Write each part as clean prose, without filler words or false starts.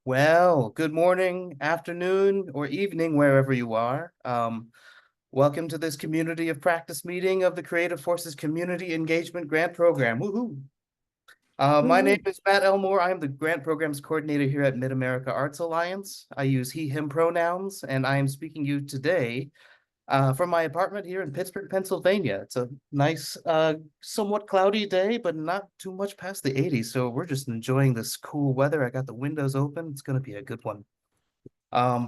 Well, good morning, afternoon, or evening, wherever you are. Welcome to this community of practice meeting of the Creative Forces Community Engagement Grant Program. Woohoo! My name Woo-woo. is Matt Elmore. I am the Grant Programs Coordinator here at Mid-America Arts Alliance. I use he, him pronouns, and I am speaking to you today from my apartment here in Pittsburgh, Pennsylvania. It's a nice, somewhat cloudy day, but not too much past the 80s. So we're just enjoying this cool weather. I got the windows open. It's going to be a good one.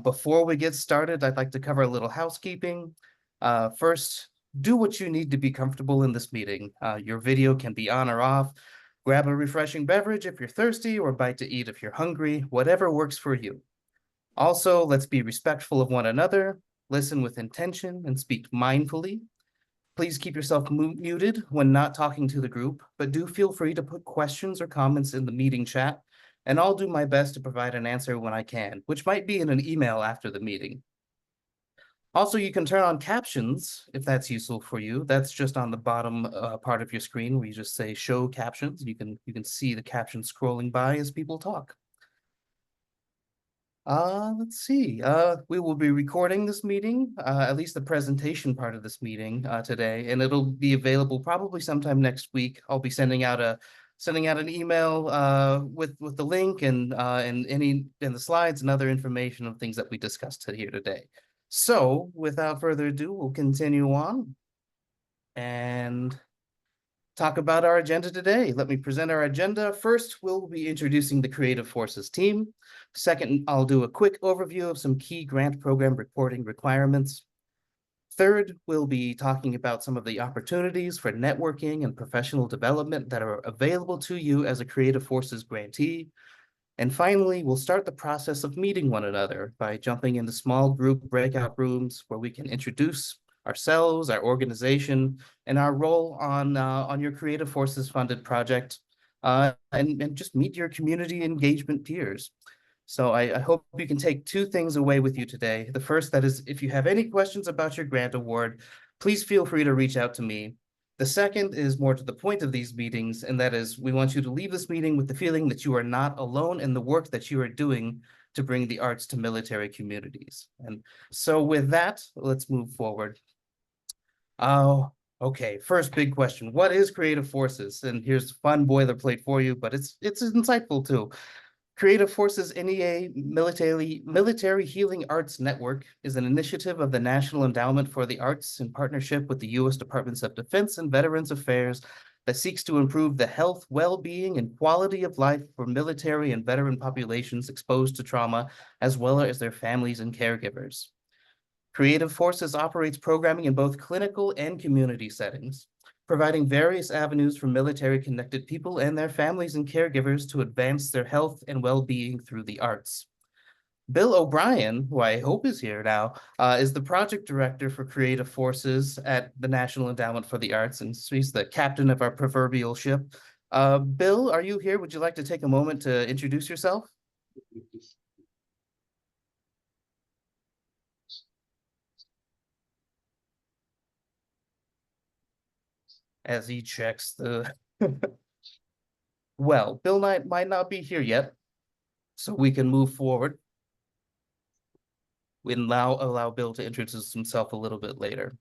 Before we get started, I'd like to cover a little housekeeping. First, do what you need to be comfortable in this meeting. Your video can be on or off. Grab a refreshing beverage if you're thirsty, or bite to eat if you're hungry, whatever works for you. Also, let's be respectful of one another, listen with intention, and speak mindfully. Please keep yourself muted when not talking to the group, but do feel free to put questions or comments in the meeting chat, and I'll do my best to provide an answer when I can, which might be in an email after the meeting. Also, you can turn on captions if that's useful for you. That's just on the bottom part of your screen where you just say show captions. You can see the captions scrolling by as people talk. Let's see. We will be recording this meeting, at least the presentation part of this meeting today, and it'll be available probably sometime next week. I'll be sending out an email with the link and the slides and other information of things that we discussed here today. So, without further ado, we'll continue on and talk about our agenda today. Let me present our agenda. First, we'll be introducing the Creative Forces team. Second, I'll do a quick overview of some key grant program reporting requirements. Third, we'll be talking about some of the opportunities for networking and professional development that are available to you as a Creative Forces grantee. And finally, we'll start the process of meeting one another by jumping into small group breakout rooms where we can introduce ourselves, our organization, and our role on your Creative Forces funded project, and just meet your community engagement peers. So I hope you can take two things away with you today. The first, that is, if you have any questions about your grant award, please feel free to reach out to me. The second is more to the point of these meetings, and that is, we want you to leave this meeting with the feeling that you are not alone in the work that you are doing to bring the arts to military communities. And so with that, let's move forward. Oh, okay. First big question. What is Creative Forces? And here's fun boilerplate for you, but it's insightful too. Creative Forces NEA Military Healing Arts Network is an initiative of the National Endowment for the Arts in partnership with the U.S. Departments of Defense and Veterans Affairs that seeks to improve the health, well-being, and quality of life for military and veteran populations exposed to trauma, as well as their families and caregivers. Creative Forces operates programming in both clinical and community settings, providing various avenues for military-connected people and their families and caregivers to advance their health and well-being through the arts. Bill O'Brien, who I hope is here now, is the project director for Creative Forces at the National Endowment for the Arts, and so he's the captain of our proverbial ship. Bill, are you here? Would you like to take a moment to introduce yourself? As he checks the well, Bill might not be here yet, so we can move forward. We allow Bill to introduce himself a little bit later.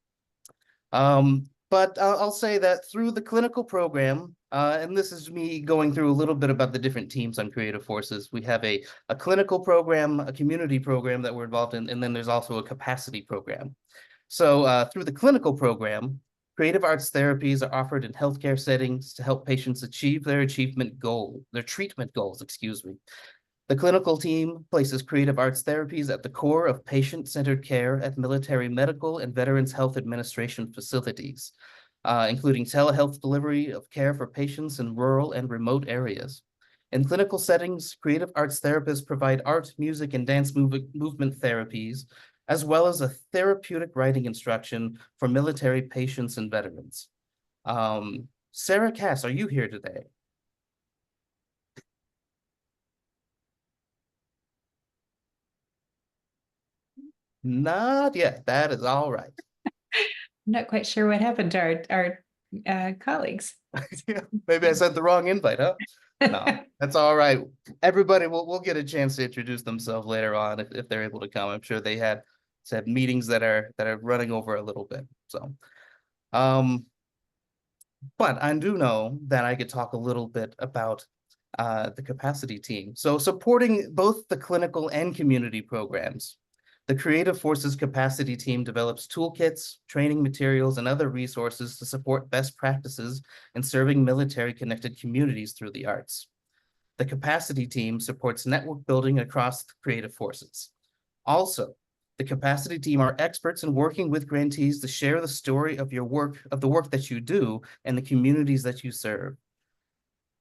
But I'll say that through the clinical program, and this is me going through a little bit about the different teams on Creative Forces. We have a clinical program, a community program that we're involved in, and then there's also a capacity program. So through the clinical program, creative arts therapies are offered in healthcare settings to help patients achieve their treatment goals, excuse me. The clinical team places creative arts therapies at the core of patient-centered care at military medical and Veterans Health Administration facilities, including telehealth delivery of care for patients in rural and remote areas. In clinical settings, creative arts therapists provide art, music, and dance movement therapies, as well as a therapeutic writing instruction for military patients and veterans. Sarah Cass, are you here today? Not yet. That is all right. I'm not quite sure what happened to our colleagues. Maybe I sent the wrong invite, huh? No, that's all right. Everybody will get a chance to introduce themselves later on if they're able to come. I'm sure they had said meetings that are running over a little bit. So, um, but I do know that I could talk a little bit about the capacity team. So supporting both the clinical and community programs. The Creative Forces Capacity Team develops toolkits, training materials, and other resources to support best practices in serving military-connected communities through the arts. The Capacity Team supports network building across the Creative Forces. Also, the Capacity Team are experts in working with grantees to share the story of the work that you do and the communities that you serve.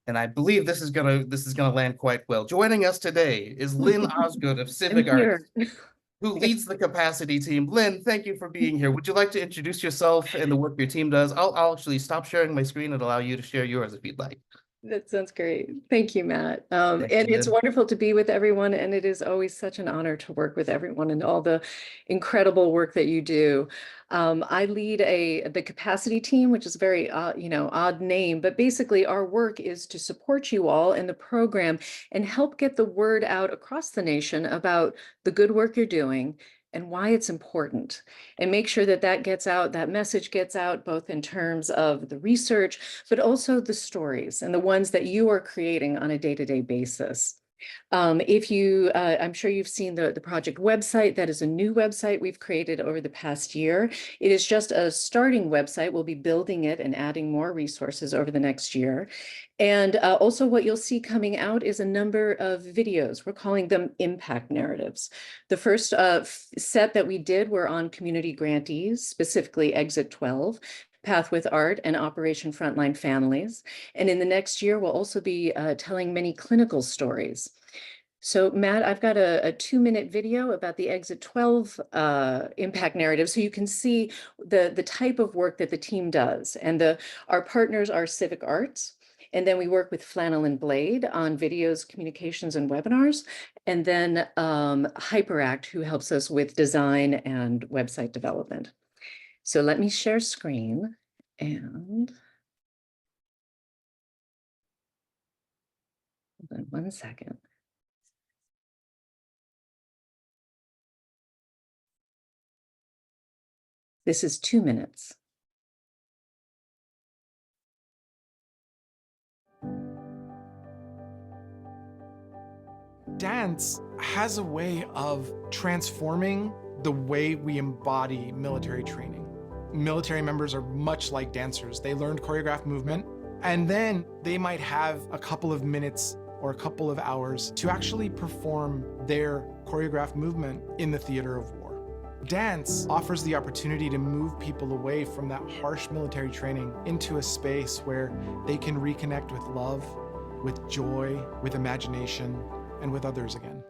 And I believe this is gonna land quite well. Joining us today is Lynn Osgood of I'm Civic Arts, here. who leads the capacity team. Lynn, thank you for being here. Would you like to introduce yourself and the work your team does? I'll actually stop sharing my screen and allow you to share yours if you'd like. That sounds great. Thank you, Matt. Thank And you, it's Lynn. wonderful to be with everyone, and it is always such an honor to work with everyone and all the incredible work that you do. I lead the capacity team, which is a very odd name, but basically our work is to support you all in the program and help get the word out across the nation about the good work you're doing and why it's important, and make sure that that gets out, that message gets out, both in terms of the research, but also the stories and the ones that you are creating on a day-to-day basis. I'm sure you've seen the project website. That is a new website we've created over the past year. It is just a starting website. We'll be building it and adding more resources over the next year. And also what you'll see coming out is a number of videos. We're calling them impact narratives. The first set that we did were on community grantees, specifically Exit 12, Path with Art, and Operation Frontline Families. And in the next year, we'll also be telling many clinical stories. So Matt, I've got a 2-minute video about the Exit 12 impact narrative, so you can see the type of work that the team does. And our partners are Civic Arts, and then we work with Flannel and Blade on videos, communications, and webinars, and then HyperAct, who helps us with design and website development. So let me share screen, and hold on 1 second. This is 2 minutes. Dance has a way of transforming the way we embody military training. Military members are much like dancers. They learned choreographed movement, and then they might have a couple of minutes or a couple of hours to actually perform their choreographed movement in the theater of war. Dance offers the opportunity to move people away from that harsh military training into a space where they can reconnect with love, with joy, with imagination, and with others again.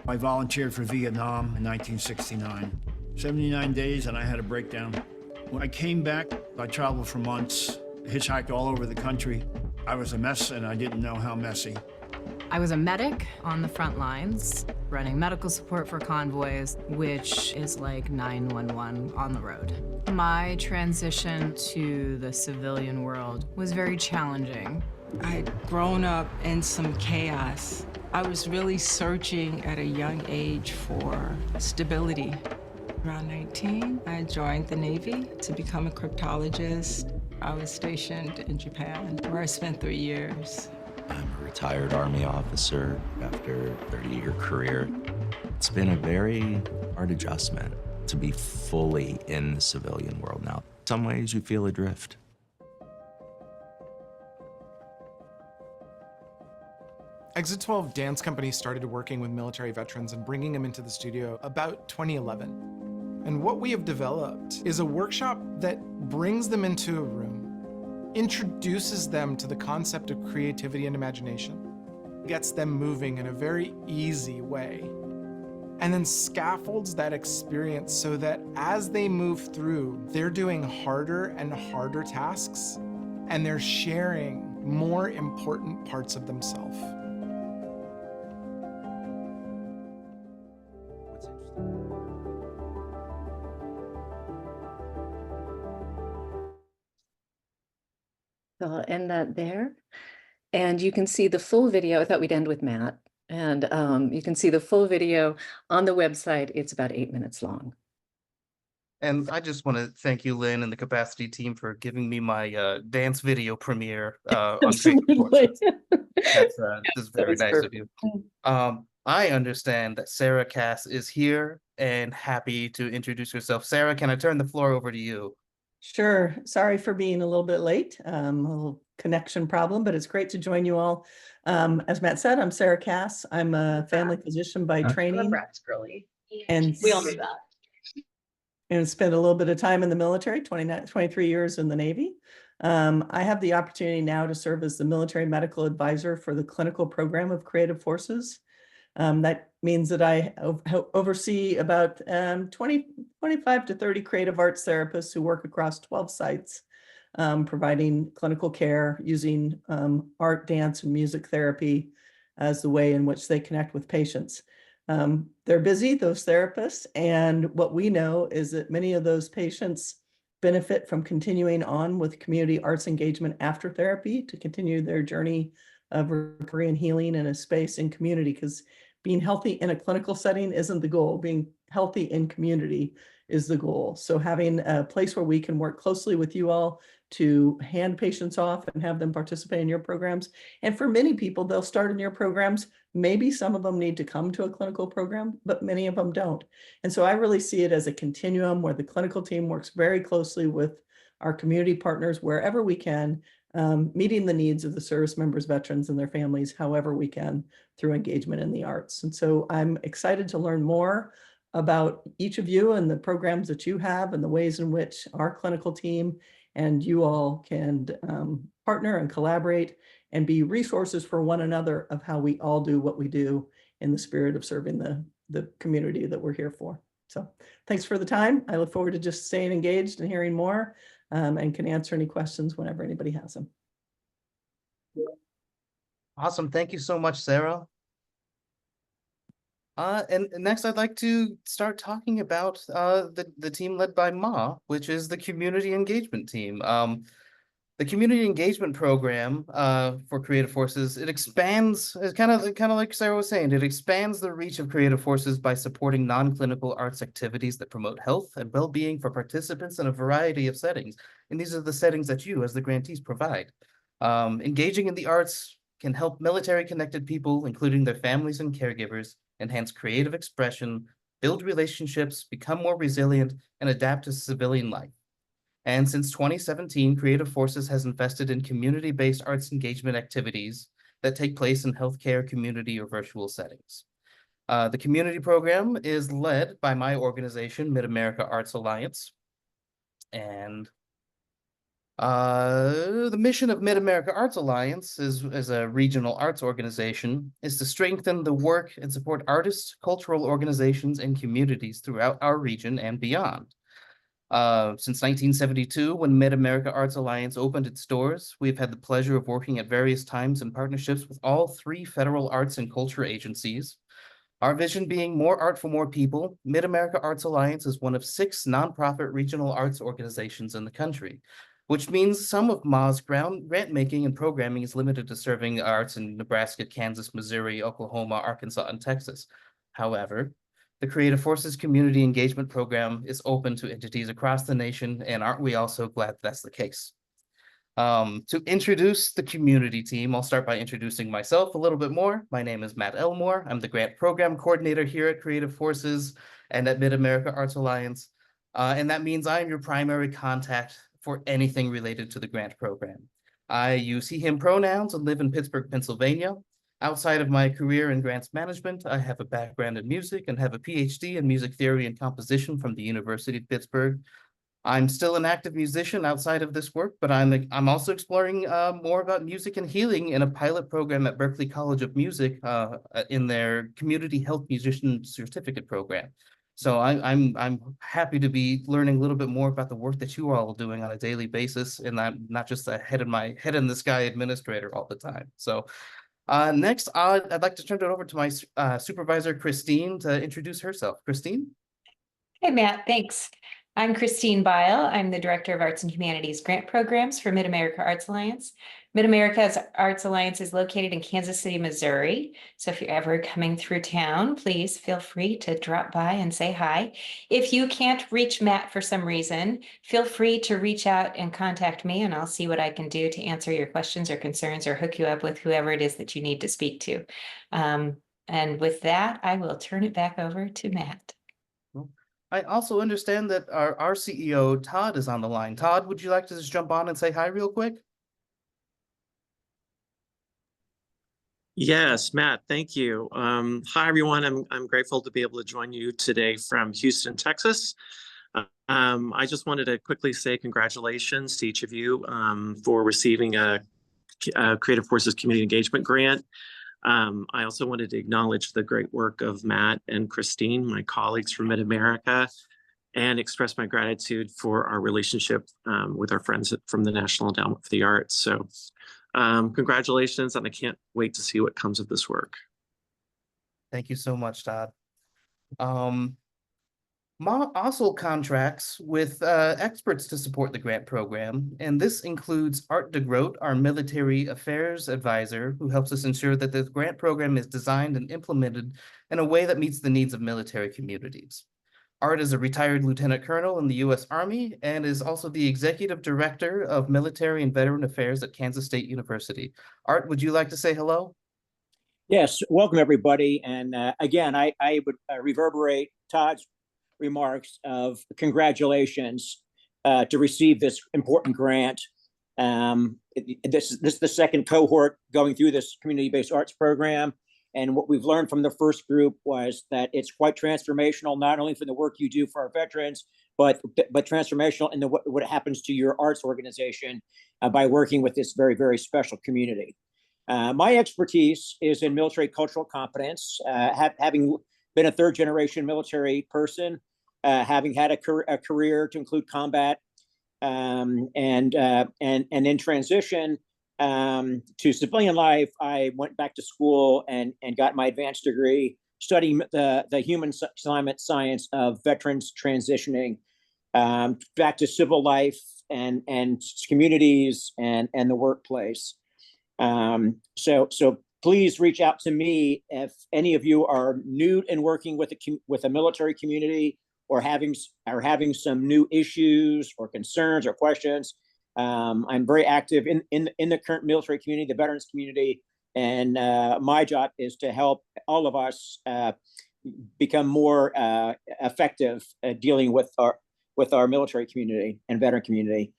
I volunteered for Vietnam in 1969. 79 days and I had a breakdown. When I came back, I traveled for months, hitchhiked all over the country. I was a mess and I didn't know how messy. I was a medic on the front lines, running medical support for convoys, which is like 911 on the road. My transition to the civilian world was very challenging. I'd grown up in some chaos. I was really searching at a young age for stability. Around 19, I joined the Navy to become a cryptologist. I was stationed in Japan, where I spent 3 years. I'm a retired Army officer after a 30-year career. It's been a very hard adjustment to be fully in the civilian world now. In some ways, you feel adrift. Exit 12 Dance Company started working with military veterans and bringing them into the studio about 2011. And what we have developed is a workshop that brings them into a room, introduces them to the concept of creativity and imagination, gets them moving in a very easy way, and then scaffolds that experience so that as they move through, they're doing harder and harder tasks, and they're sharing more important parts of themselves. I'll end that there. And you can see the full video. I thought we'd end with Matt. And you can see the full video on the website. It's about 8 minutes long. And I just want to thank you, Lynn, and the capacity team for giving me my dance video premiere on Creative Forces. That's very was nice of perfect. you. I understand that Sarah Cass is here and happy to introduce herself. Sarah, can I turn the floor over to you? Sure. Sorry for being a little bit late. A little connection problem, but it's great to join you all. As Matt said, I'm Sarah Cass. I'm a family physician by training. Bratz girly. And We all knew that. And spent a little bit of time in the military, 23 years in the Navy. I have the opportunity now to serve as the military medical advisor for the clinical program of Creative Forces. That means that I oversee about 25 to 30 creative arts therapists who work across 12 sites, providing clinical care using art, dance, and music therapy as the way in which they connect with patients. They're busy, those therapists, and what we know is that many of those patients benefit from continuing on with community arts engagement after therapy to continue their journey of recovery and healing in a space in community, because being healthy in a clinical setting isn't the goal. Being healthy in community is the goal. So having a place where we can work closely with you all to hand patients off and have them participate in your programs. And for many people, they'll start in your programs. Maybe some of them need to come to a clinical program, but many of them don't. And so I really see it as a continuum where the clinical team works very closely with our community partners wherever we can, meeting the needs of the service members, veterans, and their families, however we can, through engagement in the arts. And so I'm excited to learn more about each of you and the programs that you have and the ways in which our clinical team and you all can partner and collaborate and be resources for one another of how we all do what we do in the spirit of serving the community that we're here for. So thanks for the time. I look forward to just staying engaged and hearing more, and can answer any questions whenever anybody has them. Awesome. Thank you so much, Sarah. And next I'd like to start talking about the team led by Ma, which is the community engagement team. The community engagement program for Creative Forces, it expands, it's kind of like Sarah was saying, it expands the reach of Creative Forces by supporting non-clinical arts activities that promote health and well-being for participants in a variety of settings. And these are the settings that you as the grantees provide. Engaging in the arts can help military-connected people, including their families and caregivers, enhance creative expression, build relationships, become more resilient, and adapt to civilian life. And since 2017, Creative Forces has invested in community-based arts engagement activities that take place in healthcare, community, or virtual settings. The community program is led by my organization, Mid-America Arts Alliance. And the mission of Mid-America Arts Alliance as a regional arts organization is to strengthen the work and support artists, cultural organizations, and communities throughout our region and beyond. Since 1972, when Mid-America Arts Alliance opened its doors, we've had the pleasure of working at various times in partnerships with all 3 federal arts and culture agencies. Our vision being more art for more people, Mid-America Arts Alliance is one of 6 nonprofit regional arts organizations in the country, which means some of MA's grant making and programming is limited to serving arts in Nebraska, Kansas, Missouri, Oklahoma, Arkansas, and Texas. However, the Creative Forces Community Engagement Program is open to entities across the nation, and aren't we all so glad that's the case? To introduce the community team, I'll start by introducing myself a little bit more. My name is Matt Elmore. I'm the Grant Program Coordinator here at Creative Forces and at Mid-America Arts Alliance. And that means I'm your primary contact for anything related to the grant program. I use he, him pronouns and live in Pittsburgh, Pennsylvania. Outside of my career in grants management, I have a background in music and have a PhD in music theory and composition from the University of Pittsburgh. I'm still an active musician outside of this work, but I'm also exploring more about music and healing in a pilot program at Berklee College of Music in their Community Health Musician Certificate program. So I'm happy to be learning a little bit more about the work that you all are doing on a daily basis, and I'm not just a head in the sky administrator all the time. So next, I'd like to turn it over to my supervisor, Christine, to introduce herself. Christine? Hey, Matt, thanks. I'm Christine Bile. I'm the Director of Arts and Humanities Grant Programs for Mid-America Arts Alliance. Mid-America's Arts Alliance is located in Kansas City, Missouri. So if you're ever coming through town, please feel free to drop by and say hi. If you can't reach Matt for some reason, feel free to reach out and contact me, and I'll see what I can do to answer your questions or concerns or hook you up with whoever it is that you need to speak to. And with that, I will turn it back over to Matt. I also understand that our CEO, Todd, is on the line. Todd, would you like to just jump on and say hi real quick? Yes, Matt, thank you. Hi, everyone. I'm grateful to be able to join you today from Houston, Texas. I just wanted to quickly say congratulations to each of you for receiving a Creative Forces Community Engagement Grant. I also wanted to acknowledge the great work of Matt and Christine, my colleagues from Mid-America, and express my gratitude for our relationship with our friends from the National Endowment for the Arts. So congratulations, and I can't wait to see what comes of this work. Thank you so much, Todd. MA also contracts with experts to support the grant program, and this includes Art DeGroat, our military affairs advisor, who helps us ensure that the grant program is designed and implemented in a way that meets the needs of military communities. Art is a retired lieutenant colonel in the U.S. Army and is also the executive director of military and veteran affairs at Kansas State University. Art, would you like to say hello? Yes, welcome everybody. And again, I would reverberate Todd's remarks of congratulations to receive this important grant. This is the second cohort going through this community-based arts program. And what we've learned from the first group was that it's quite transformational, not only for the work you do for our veterans, but transformational in what happens to your arts organization by working with this very, very special community. My expertise is in military cultural competence, having been a third-generation military person, having had a career to include combat, and in transition to civilian life, I went back to school and got my advanced degree studying the human climate science of veterans transitioning back to civil life and communities and the workplace. So please reach out to me if any of you are new in working with a military community or having some new issues or concerns or questions. I'm very active in the current military community, the veterans community, and my job is to help all of us become more effective at dealing with our military community and veteran community.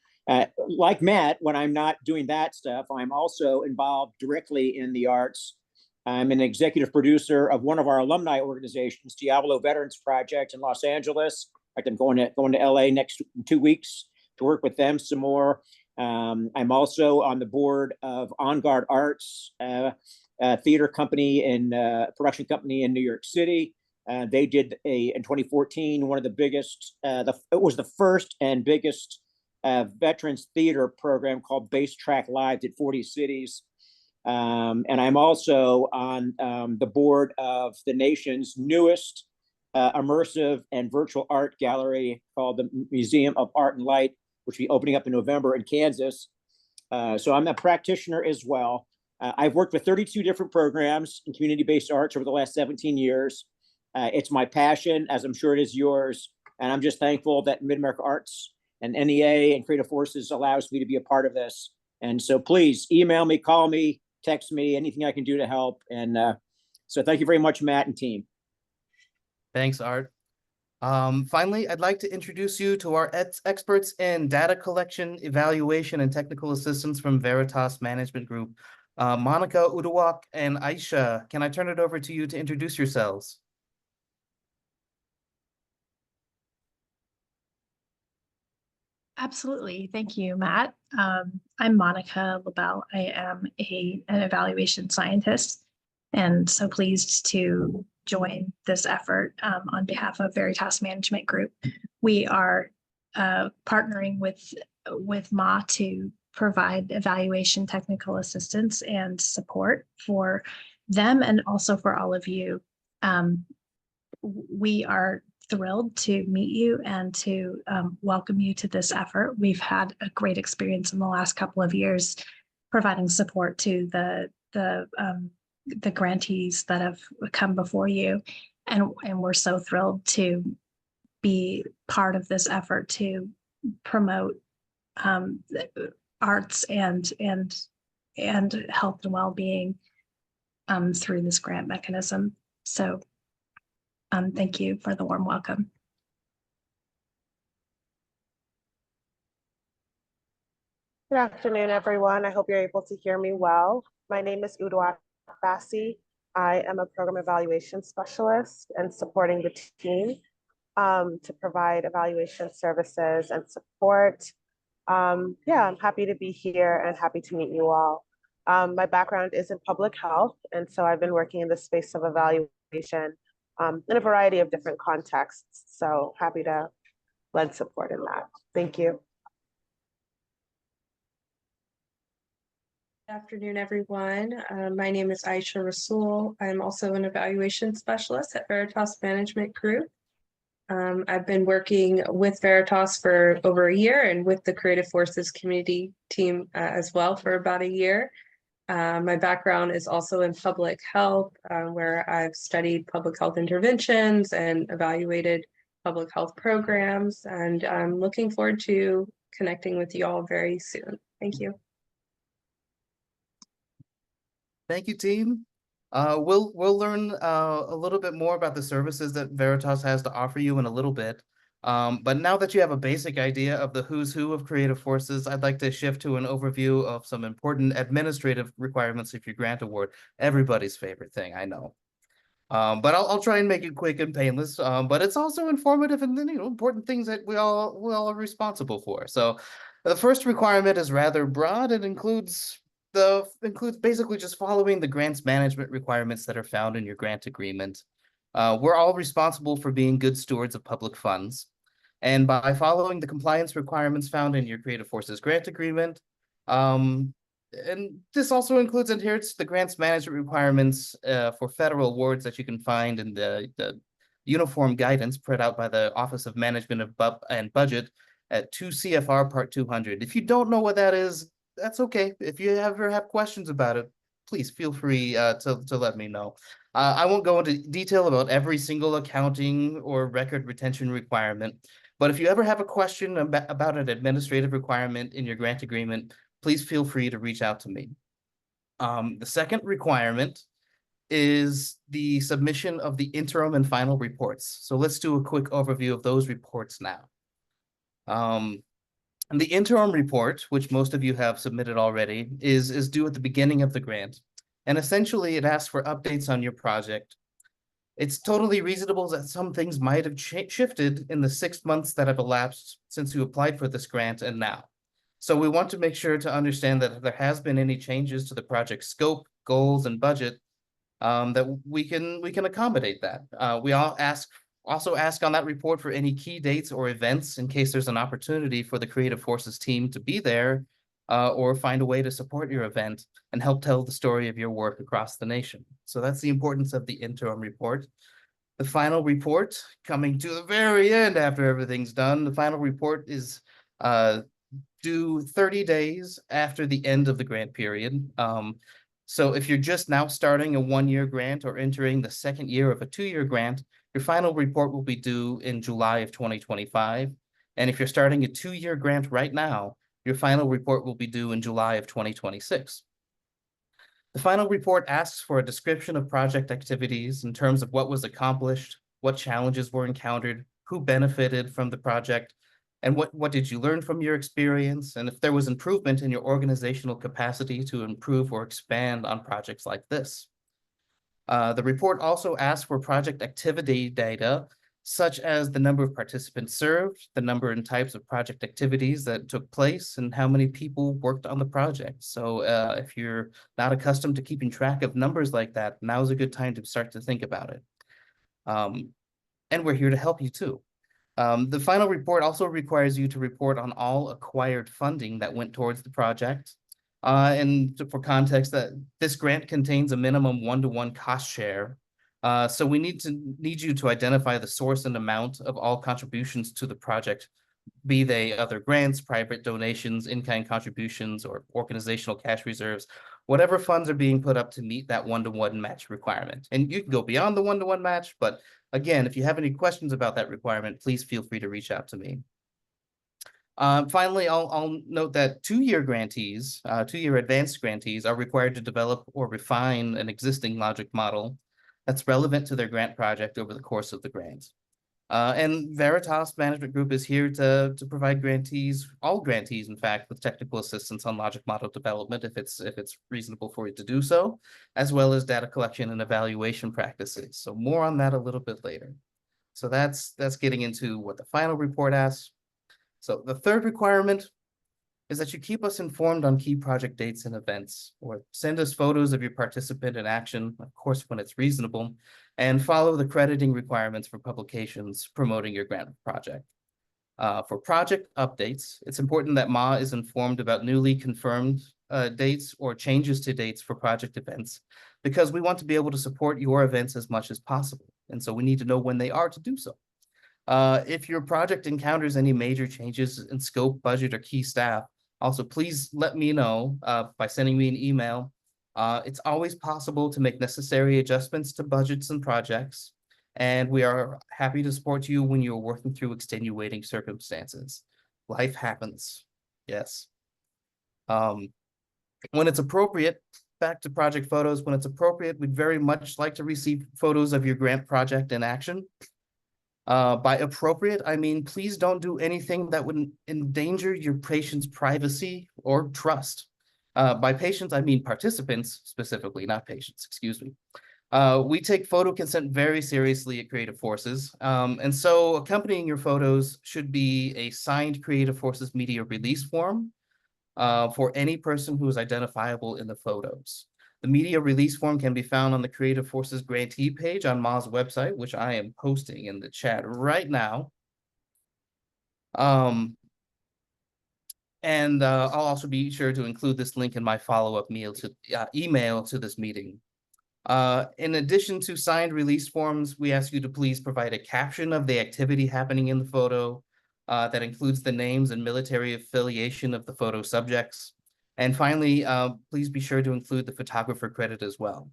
Like Matt, when I'm not doing that stuff, I'm also involved directly in the arts. I'm an executive producer of one of our alumni organizations, Diablo Veterans Project in Los Angeles. In fact, I'm going to LA next 2 weeks to work with them some more. I'm also on the board of On Guard Arts, a theater company and production company in New York City. They did in 2014 one of the biggest. It was the first and biggest veterans theater program called Base Track Live. Did 40 cities. And I'm also on the board of the nation's newest immersive and virtual art gallery called the Museum of Art and Light, which will be opening up in November in Kansas. So I'm a practitioner as well. I've worked with 32 different programs in community-based arts over the last 17 years. It's my passion, as I'm sure it is yours. And I'm just thankful that Mid-America Arts and NEA and Creative Forces allows me to be a part of this. And so please email me, call me, text me, anything I can do to help. And so thank you very much, Matt and team. Thanks, Art. Finally, I'd like to introduce you to our experts in data collection, evaluation, and technical assistance from Veritas Management Group. Monica, Udawak, and Aisha, can I turn it over to you to introduce yourselves? Absolutely. Thank you, Matt. I'm Monica LaBelle. I am an evaluation scientist, and so pleased to join this effort on behalf of Veritas Management Group. We are partnering with MA to provide evaluation technical assistance and support for them and also for all of you. We are thrilled to meet you and to welcome you to this effort. We've had a great experience in the last couple of years providing support to the grantees that have come before you. And we're so thrilled to be part of this effort to promote arts and health and well-being through this grant mechanism. So thank you for the warm welcome. Good afternoon, everyone. I hope you're able to hear me well. My name is Udo Bassi. I am a program evaluation specialist and supporting the team to provide evaluation services and support. Yeah, I'm happy to be here and happy to meet you all. My background is in public health, and so I've been working in the space of evaluation in a variety of different contexts. So happy to lend support in that. Thank you. Good afternoon, everyone. My name is Aisha Rasul. I'm also an evaluation specialist at Veritas Management Group. I've been working with Veritas for over a year and with the Creative Forces community team as well for about a year. My background is also in public health, where I've studied public health interventions and evaluated public health programs. And I'm looking forward to connecting with you all very soon. Thank you. Thank you, team. We'll learn a little bit more about the services that Veritas has to offer you in a little bit. But now that you have a basic idea of the who's who of Creative Forces, I'd like to shift to an overview of some important administrative requirements of your grant award. Everybody's favorite thing, I know. But I'll try and make it quick and painless. But it's also informative and important things that we all are responsible for. So the first requirement is rather broad. It includes basically just following the grants management requirements that are found in your grant agreement. We're all responsible for being good stewards of public funds. And by following the compliance requirements found in your Creative Forces grant agreement, and this also includes adherence to the grants management requirements for federal awards that you can find in the uniform guidance put out by the Office of Management and Budget at 2 CFR Part 200. If you don't know what that is, that's okay. If you ever have questions about it, please feel free to let me know. I won't go into detail about every single accounting or record retention requirement, but if you ever have a question about an administrative requirement in your grant agreement, please feel free to reach out to me. The second requirement is the submission of the interim and final reports. So let's do a quick overview of those reports now. And the interim report, which most of you have submitted already, is due at the beginning of the grant. And essentially, it asks for updates on your project. It's totally reasonable that some things might have shifted in the 6 months that have elapsed since you applied for this grant and now. So we want to make sure to understand that if there has been any changes to the project scope, goals, and budget, that we can accommodate that. We also ask on that report for any key dates or events in case there's an opportunity for the Creative Forces team to be there or find a way to support your event and help tell the story of your work across the nation. So that's the importance of the interim report. The final report, coming to the very end after everything's done, the final report is due 30 days after the end of the grant period. So if you're just now starting a 1-year grant or entering the second year of a 2-year grant, your final report will be due in July of 2025. And if you're starting a 2-year grant right now, your final report will be due in July of 2026. The final report asks for a description of project activities in terms of what was accomplished, what challenges were encountered, who benefited from the project, and what did you learn from your experience, and if there was improvement in your organizational capacity to improve or expand on projects like this. The report also asks for project activity data, such as the number of participants served, the number and types of project activities that took place, and how many people worked on the project. So if you're not accustomed to keeping track of numbers like that, now's a good time to start to think about it. And we're here to help you too. The final report also requires you to report on all acquired funding that went towards the project. And for context, that this grant contains a minimum 1-to-1 cost share So we need you to identify the source and amount of all contributions to the project, be they other grants, private donations, in-kind contributions, or organizational cash reserves, whatever funds are being put up to meet that one-to-one match requirement. And you can go beyond the one-to-one match, but again, if you have any questions about that requirement, please feel free to reach out to me. Finally, I'll note that two-year grantees, two-year advanced grantees are required to develop or refine an existing logic model that's relevant to their grant project over the course of the grant. And Veritas Management Group is here to provide grantees, all grantees, in fact, with technical assistance on logic model development if it's reasonable for you to do so, as well as data collection and evaluation practices. So more on that a little bit later. So that's getting into what the final report asks. So the third requirement is that you keep us informed on key project dates and events, or send us photos of your participant in action, of course, when it's reasonable, and follow the crediting requirements for publications promoting your grant project. For project updates, it's important that MA is informed about newly confirmed dates or changes to dates for project events, because we want to be able to support your events as much as possible. And so we need to know when they are to do so. If your project encounters any major changes in scope, budget, or key staff, also please let me know by sending me an email. It's always possible to make necessary adjustments to budgets and projects, and we are happy to support you when you're working through extenuating circumstances. Life happens, yes. When it's appropriate, back to project photos, when it's appropriate, we'd very much like to receive photos of your grant project in action. By appropriate, I mean, please don't do anything that would endanger your patient's privacy or trust. By patients, I mean participants specifically, not patients, excuse me. We take photo consent very seriously at Creative Forces. And so accompanying your photos should be a signed Creative Forces media release form for any person who is identifiable in the photos. The media release form can be found on the Creative Forces grantee page on MA's website, which I am posting in the chat right now. And I'll also be sure to include this link in my follow-up email to this meeting. In addition to signed release forms, we ask you to please provide a caption of the activity happening in the photo that includes the names and military affiliation of the photo subjects. And finally, please be sure to include the photographer credit as well.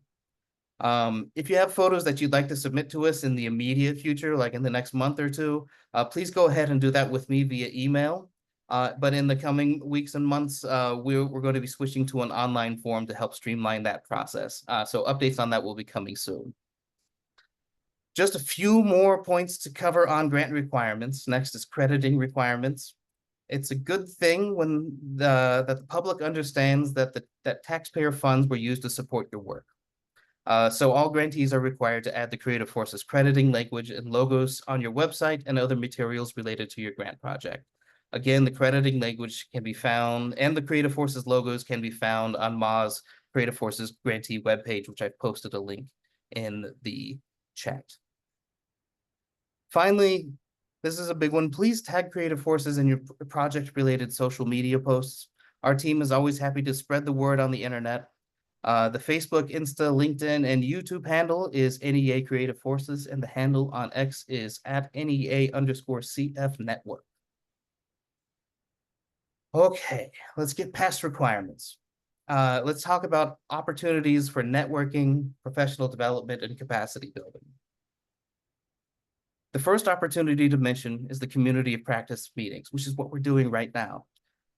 If you have photos that you'd like to submit to us in the immediate future, like in the next month or two, please go ahead and do that with me via email. But in the coming weeks and months, we're going to be switching to an online form to help streamline that process. So updates on that will be coming soon. Just a few more points to cover on grant requirements. Next is crediting requirements. It's a good thing when that the public understands that that taxpayer funds were used to support your work. So all grantees are required to add the Creative Forces crediting language and logos on your website and other materials related to your grant project. Again, the crediting language can be found, and the Creative Forces logos can be found on MA's Creative Forces grantee webpage, which I've posted a link in the chat. Finally, this is a big one. Please tag Creative Forces in your project-related social media posts. Our team is always happy to spread the word on the internet. The Facebook, Insta, LinkedIn, and YouTube handle is NEA Creative Forces, and the handle on X is @NEA_CF Network. Okay, let's get past requirements. Let's talk about opportunities for networking, professional development, and capacity building. The first opportunity to mention is the community of practice meetings, which is what we're doing right now.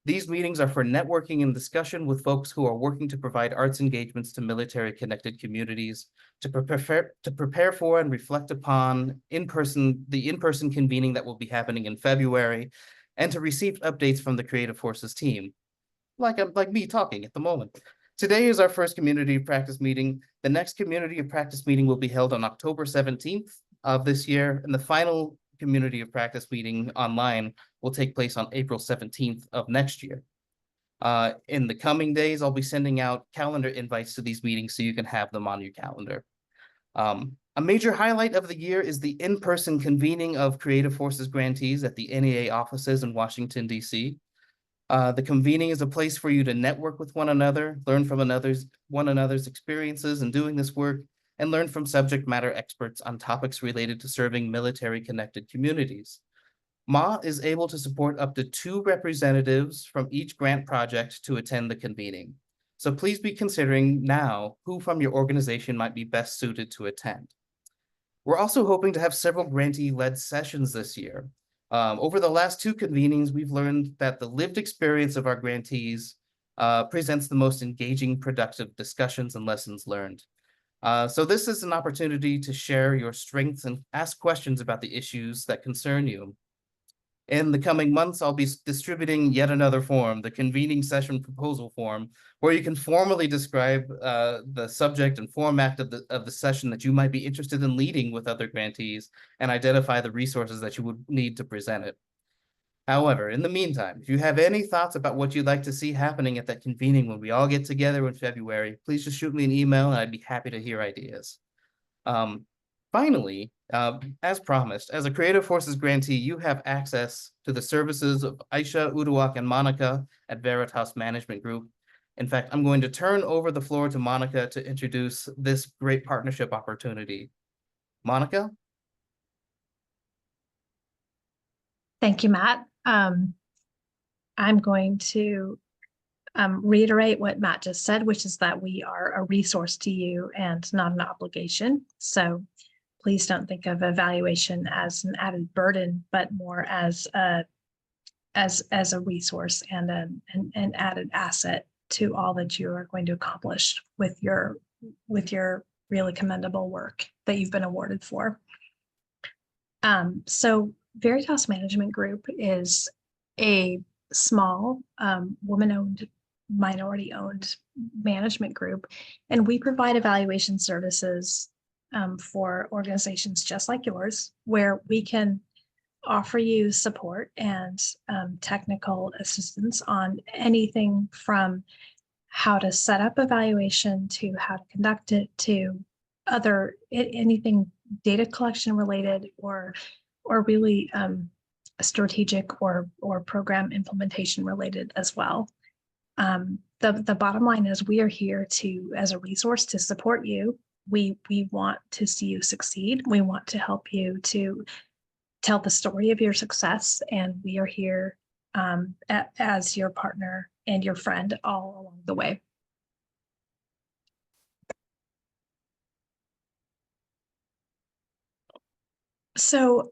These meetings are for networking and discussion with folks who are working to provide arts engagements to military-connected communities, to prepare for and reflect upon the in-person convening that will be happening in February, and to receive updates from the Creative Forces team, like me talking at the moment. Today is our first community of practice meeting. The next community of practice meeting will be held on October 17th of this year, and the final community of practice meeting online will take place on April 17th of next year. In the coming days, I'll be sending out calendar invites to these meetings so you can have them on your calendar. A major highlight of the year is the in-person convening of Creative Forces grantees at the NEA offices in Washington, D.C. The convening is a place for you to network with one another, learn from one another's experiences in doing this work, and learn from subject matter experts on topics related to serving military-connected communities. MA is able to support up to 2 representatives from each grant project to attend the convening. So please be considering now who from your organization might be best suited to attend. We're also hoping to have several grantee-led sessions this year. Over the last 2 convenings, we've learned that the lived experience of our grantees presents the most engaging, productive discussions and lessons learned. So this is an opportunity to share your strengths and ask questions about the issues that concern you. In the coming months, I'll be distributing yet another form, the convening session proposal form, where you can formally describe the subject and format of the session that you might be interested in leading with other grantees and identify the resources that you would need to present it. However, in the meantime, if you have any thoughts about what you'd like to see happening at that convening when we all get together in February, please just shoot me an email and I'd be happy to hear ideas. Finally, as promised, as a Creative Forces grantee, you have access to the services of Aisha, Uduak, and Monica at Veritas Management Group. In fact, I'm going to turn over the floor to Monica to introduce this great partnership opportunity. Monica? Thank you, Matt. I'm going to reiterate what Matt just said, which is that we are a resource to you and not an obligation. So please don't think of evaluation as an added burden, but more as a resource and an added asset to all that you are going to accomplish with your really commendable work that you've been awarded for. So Veritas Management Group is a small woman-owned, minority-owned management group, and we provide evaluation services for organizations just like yours, where we can offer you support and technical assistance on anything from how to set up evaluation to how to conduct it to anything data collection related or really strategic or program implementation related as well. The bottom line is we are here as a resource to support you. We want to see you succeed. We want to help you to tell the story of your success, and we are here as your partner and your friend all along the way. So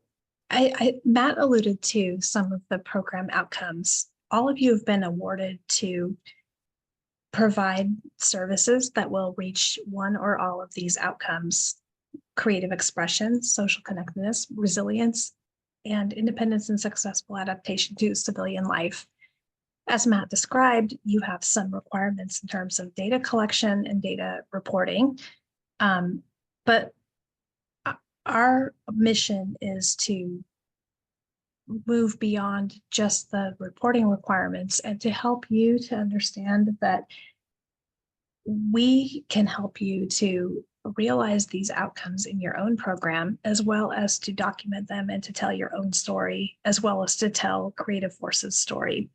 Matt alluded to some of the program outcomes. All of you have been awarded to provide services that will reach one or all of these outcomes: creative expression, social connectedness, resilience, and independence and successful adaptation to civilian life. As Matt described, you have some requirements in terms of data collection and data reporting, but our mission is to move beyond just the reporting requirements and to help you to understand that we can help you to realize these outcomes in your own program, as well as to document them and to tell your own story, as well as to tell Creative Forces' story.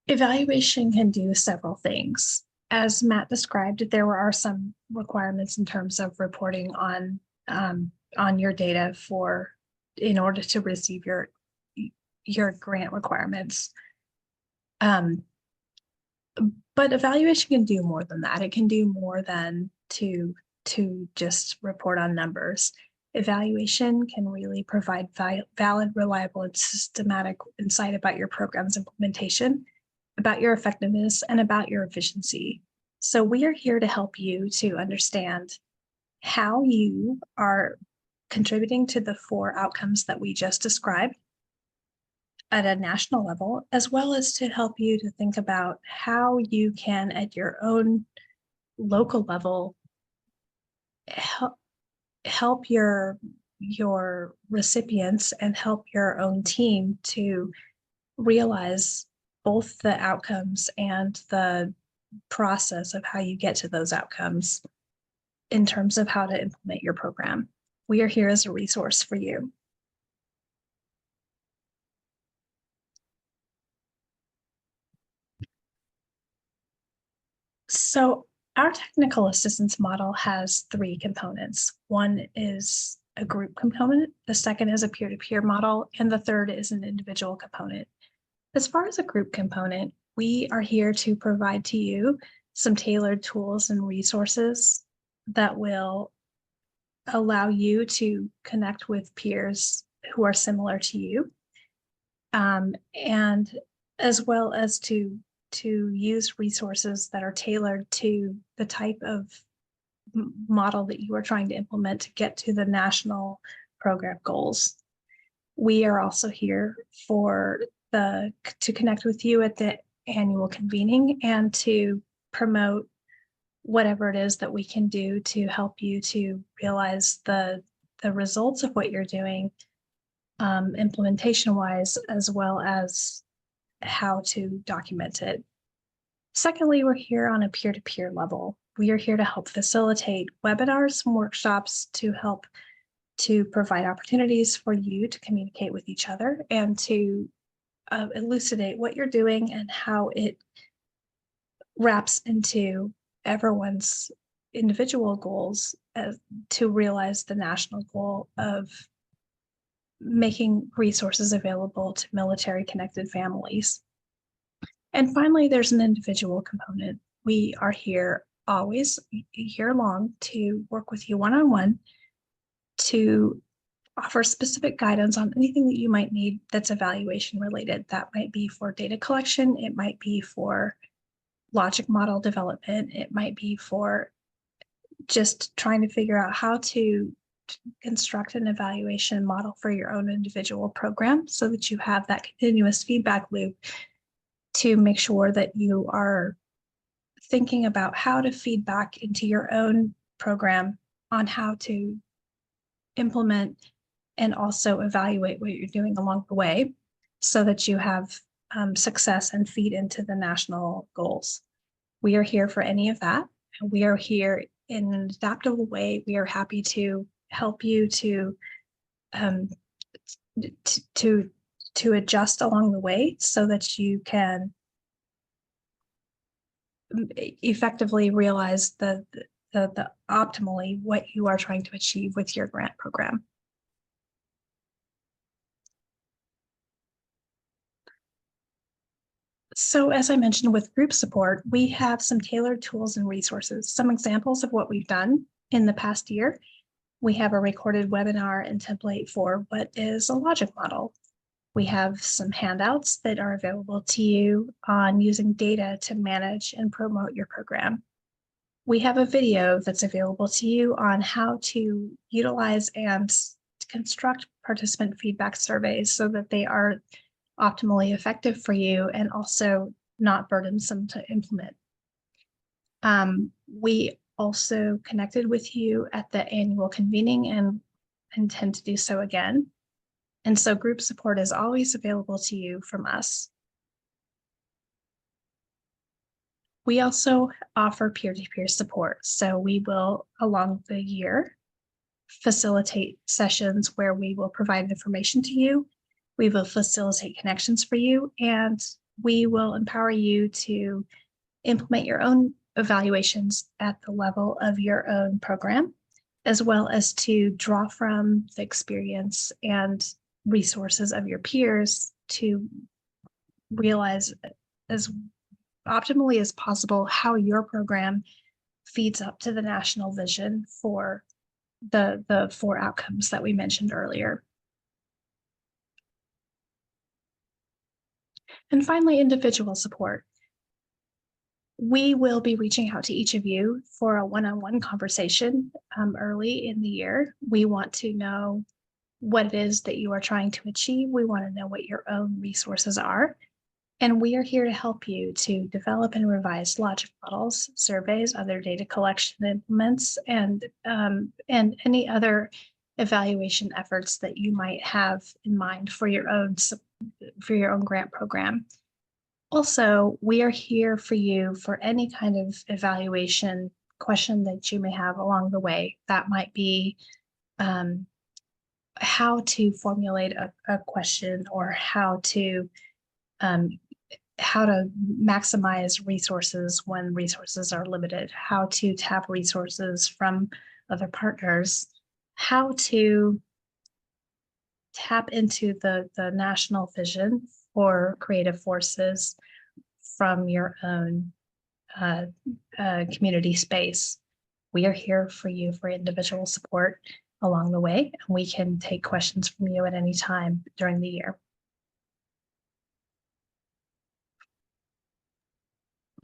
Evaluation can do several things. As Matt described, there are some requirements in terms of reporting on your data in order to receive your grant requirements. But evaluation can do more than that. It can do more than to just report on numbers. Evaluation can really provide valid, reliable, and systematic insight about your program's implementation, about your effectiveness, and about your efficiency. So we are here to help you to understand how you are contributing to the 4 outcomes that we just described at a national level, as well as to help you to think about how you can, at your own local level, help your recipients and help your own team to realize both the outcomes and the process of how you get to those outcomes in terms of how to implement your program. We are here as a resource for you. So our technical assistance model has three components. One is a group component, the second is a peer-to-peer model, and the third is an individual component. As far as a group component, we are here to provide to you some tailored tools and resources that will allow you to connect with peers who are similar to you, and as well as to use resources that are tailored to the type of model that you are trying to implement to get to the national program goals. We are also here to connect with you at the annual convening and to promote whatever it is that we can do to help you to realize the results of what you're doing, implementation wise, as well as how to document it. Secondly, we're here on a peer-to-peer level. We are here to help facilitate webinars and workshops to help to provide opportunities for you to communicate with each other and to elucidate what you're doing and how it wraps into everyone's individual goals to realize the national goal of making resources available to military connected families. And finally, there's an individual component. We are here always year long to work with you one-on-one to offer specific guidance on anything that you might need that's evaluation related. That might be for data collection, it might be for logic model development, it might be for just trying to figure out how to construct an evaluation model for your own individual program so that you have that continuous feedback loop to make sure that you are thinking about how to feed back into your own program on how to implement and also evaluate what you're doing along the way so that you have success and feed into the national goals. We are here for any of that. And we are here in an adaptable way. We are happy to help you to adjust along the way so that you can effectively realize the optimally what you are trying to achieve with your grant program. So as I mentioned with group support, we have some tailored tools and resources. Some examples of what we've done in the past year. We have a recorded webinar and template for what is a logic model. We have some handouts that are available to you on using data to manage and promote your program. We have a video that's available to you on how to utilize and construct participant feedback surveys so that they are optimally effective for you and also not burdensome to implement. We also connected with you at the annual convening and intend to do so again. And so group support is always available to you from us. We also offer peer-to-peer support. So we will, along the year, facilitate sessions where we will provide information to you. We will facilitate connections for you, and we will empower you to implement your own evaluations at the level of your own program, as well as to draw from the experience and resources of your peers to realize as optimally as possible how your program feeds up to the national vision for the 4 outcomes that we mentioned earlier. And finally, individual support. We will be reaching out to each of you for a one-on-one conversation early in the year. We want to know what it is that you are trying to achieve. We want to know what your own resources are. And we are here to help you to develop and revise logic models, surveys, other data collection implements, and any other evaluation efforts that you might have in mind for your own grant program. Also, we are here for you for any kind of evaluation question that you may have along the way. That might be how to formulate a question or how to how to maximize resources when resources are limited, how to tap resources from other partners, how to tap into the national vision for creative forces from your own community space. We are here for you for individual support along the way, and we can take questions from you at any time during the year.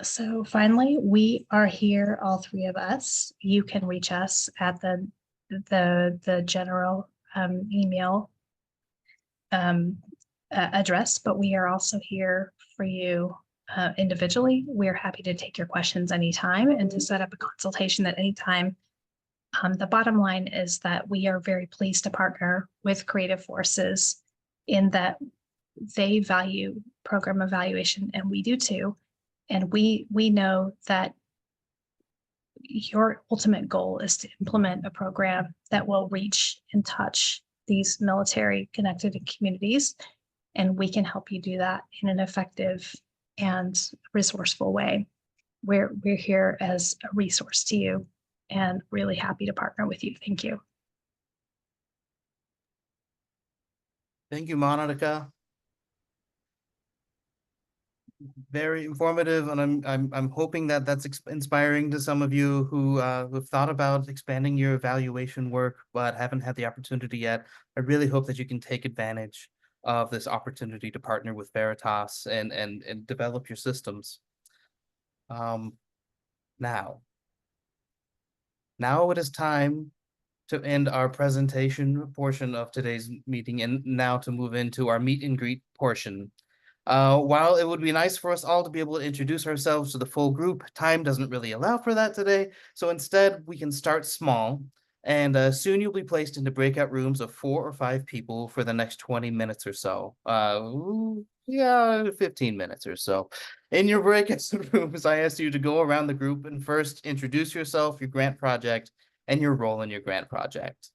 So finally, we are here, all three of us. You can reach us at the general email address, but we are also here for you individually. We're happy to take your questions anytime and to set up a consultation at any time. The bottom line is that we are very pleased to partner with Creative Forces in that they value program evaluation, and we do too. And we know that your ultimate goal is to implement a program that will reach and touch these military connected communities. And we can help you do that in an effective and resourceful way. We're here as a resource to you and really happy to partner with you. Thank you. Thank you, Monica. Very informative, and I'm hoping that that's inspiring to some of you who have thought about expanding your evaluation work but haven't had the opportunity yet. I really hope that you can take advantage of this opportunity to partner with Veritas and develop your systems. Now it is time to end our presentation portion of today's meeting, and now to move into our meet and greet portion. While it would be nice for us all to be able to introduce ourselves to the full group, time doesn't really allow for that today. So instead, we can start small, and soon you'll be placed into breakout rooms of 4 or 5 people for the next 20 minutes or so. Yeah, 15 minutes or so. In your breakout rooms, I asked you to go around the group and first introduce yourself, your grant project, and your role in your grant project.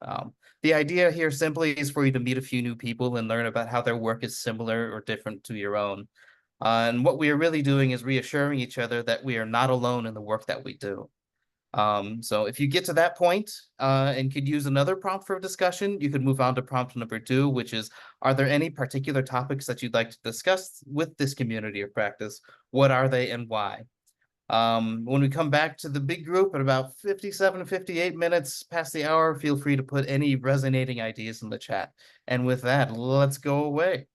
The idea here simply is for you to meet a few new people and learn about how their work is similar or different to your own. And what we are really doing is reassuring each other that we are not alone in the work that we do. So if you get to that point and could use another prompt for discussion, you could move on to prompt number 2, which is, are there any particular topics that you'd like to discuss with this community of practice? What are they and why? When we come back to the big group at about 57, 58 minutes past the hour, feel free to put any resonating ideas in the chat. And with that, let's go away.